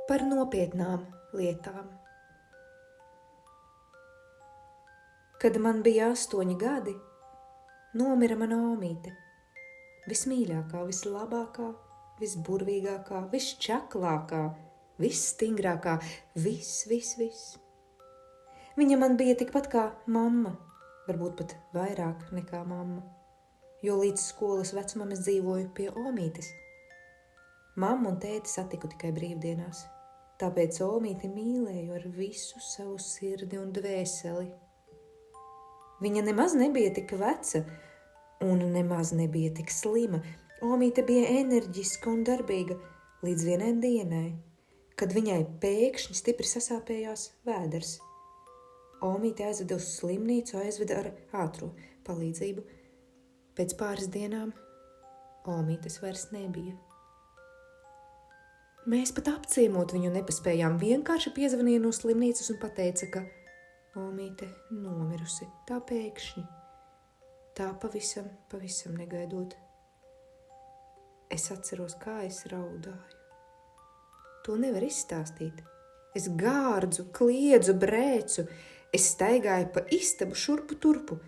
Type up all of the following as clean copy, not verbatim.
par nopietnām lietām. Kad man bija 8 gadi, nomira mana omīte. Vismīļākā, vislabākā, visburvīgākā, visčaklākā, visstingrākā, viss. Viņa man bija tikpat kā mamma, varbūt pat vairāk nekā mamma, jo līdz skolas vecumam es dzīvoju pie omītes. Mammu un tēti satiku tikai brīvdienās, tāpēc omīti mīlēju ar visu savu sirdi un dvēseli. Viņa nemaz nebija tik veca un nemaz nebija tik slima. Omīte bija enerģiska un darbīga līdz vienai dienai, kad viņai pēkšņi stipri sasāpējās vēders. Omīte aizveda uz slimnīcu, aizveda ar ātro palīdzību. Pēc pāris dienām omītes vairs nebija. Mēs pat apciemot viņu nepaspējām, vienkārši piezvanīja no slimnīcas un pateica, ka omīte nomirusi, tā pēkšņi, tā pavisam negaidot. Es atceros, kā es raudāju. To nevar izstāstīt. Es gārdzu, kliedzu, brēcu, es staigāju pa istabu šurpu turpu,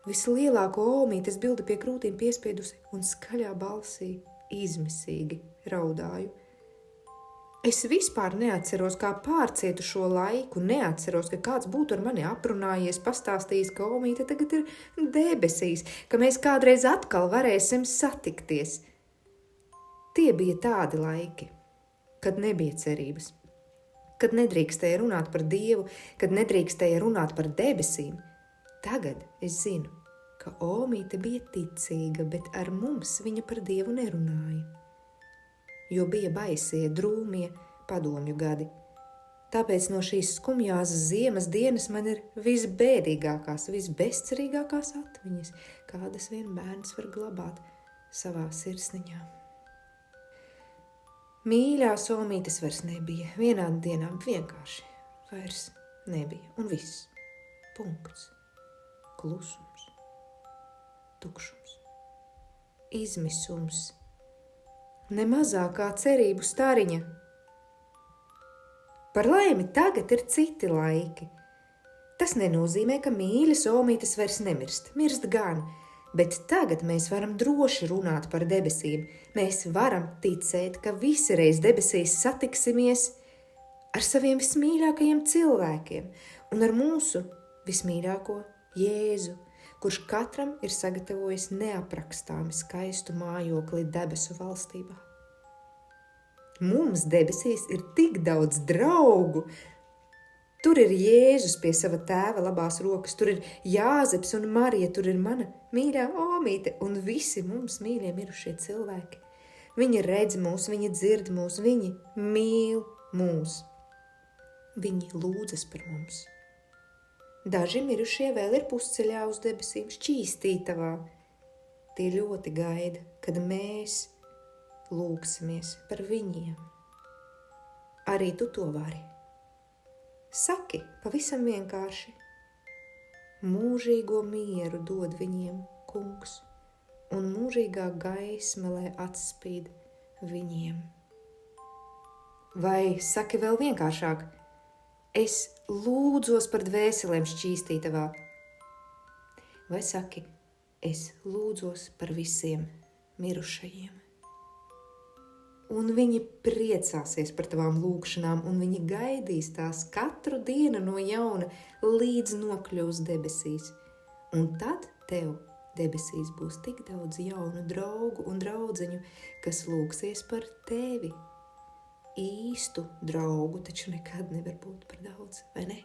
vislielāko omītes bildi pie krūtīm piespiedusi un skaļā balsī izmisīgi raudāju. Es vispār neatceros, kā pārcietu šo laiku, neatceros, ka kāds būtu ar mani aprunājies, pastāstījis, ka omīte tagad ir debesīs, ka mēs kādreiz atkal varēsim satikties. Tie bija tādi laiki, kad nebija cerības, kad nedrīkstēja runāt par Dievu, kad nedrīkstēja runāt par debesīm. Tagad es zinu, ka omīte bija ticīga, bet ar mums viņa par Dievu nerunāja. Jo bija baisie, drūmie padomju gadi. Tāpēc no šīs skumjās ziemas dienas man ir visbēdīgākās, visbezcerīgākās atmiņas, kādas vien bērns var glabāt savā sirsniņā. Mīļās omītes vairs nebija, vienā dienā vienkārši vairs nebija, un viss. Punkts. Klusums. Tukšums. Izmisums. Ne mazākā cerību stariņa. Par laimi tagad ir citi laiki. Tas nenozīmē, ka mīļas omītes vairs nemirst, mirst gan, bet tagad mēs varam droši runāt par debesīm. Mēs varam ticēt, ka visi reiz debesīs satiksimies ar saviem vismīļākajiem cilvēkiem un ar mūsu vismīļāko Jēzu, kurš katram ir sagatavojis neaprakstāmi skaistu mājokli debesu valstībā. Mums debesīs ir tik daudz draugu. Tur ir Jēzus pie sava tēva labās rokas, tur ir Jāzeps un Marija, tur ir mana mīļā omīte un visi mums mīļie mirušie cilvēki. Viņi redz mūs, viņi dzird mūs, viņi mīl mūs. Viņi lūdzas par mums. Daži mirušie vēl ir pusceļā uz debesīm, šķīstītavā. Tie ļoti gaida, kad mēs lūgsimies par viņiem. Arī tu to vari. Saki pavisam vienkārši. Mūžīgo mieru dod viņiem Kungs, un mūžīgā gaisma, lai atspīd viņiem. Vai saki vēl vienkāršāk? Es lūdzos par dvēselēm šķīstītavā. Vai saki, es lūdzos par visiem mirušajiem. Un viņi priecāsies par tavām lūgšanām, un viņi gaidīs tās katru dienu no jauna, līdz nokļūs debesīs. Un tad tev debesīs būs tik daudz jaunu draugu un draudzeņu, kas lūgsies par tevi. Īstu draugu taču nekad nevar būt par daudz, vai ne?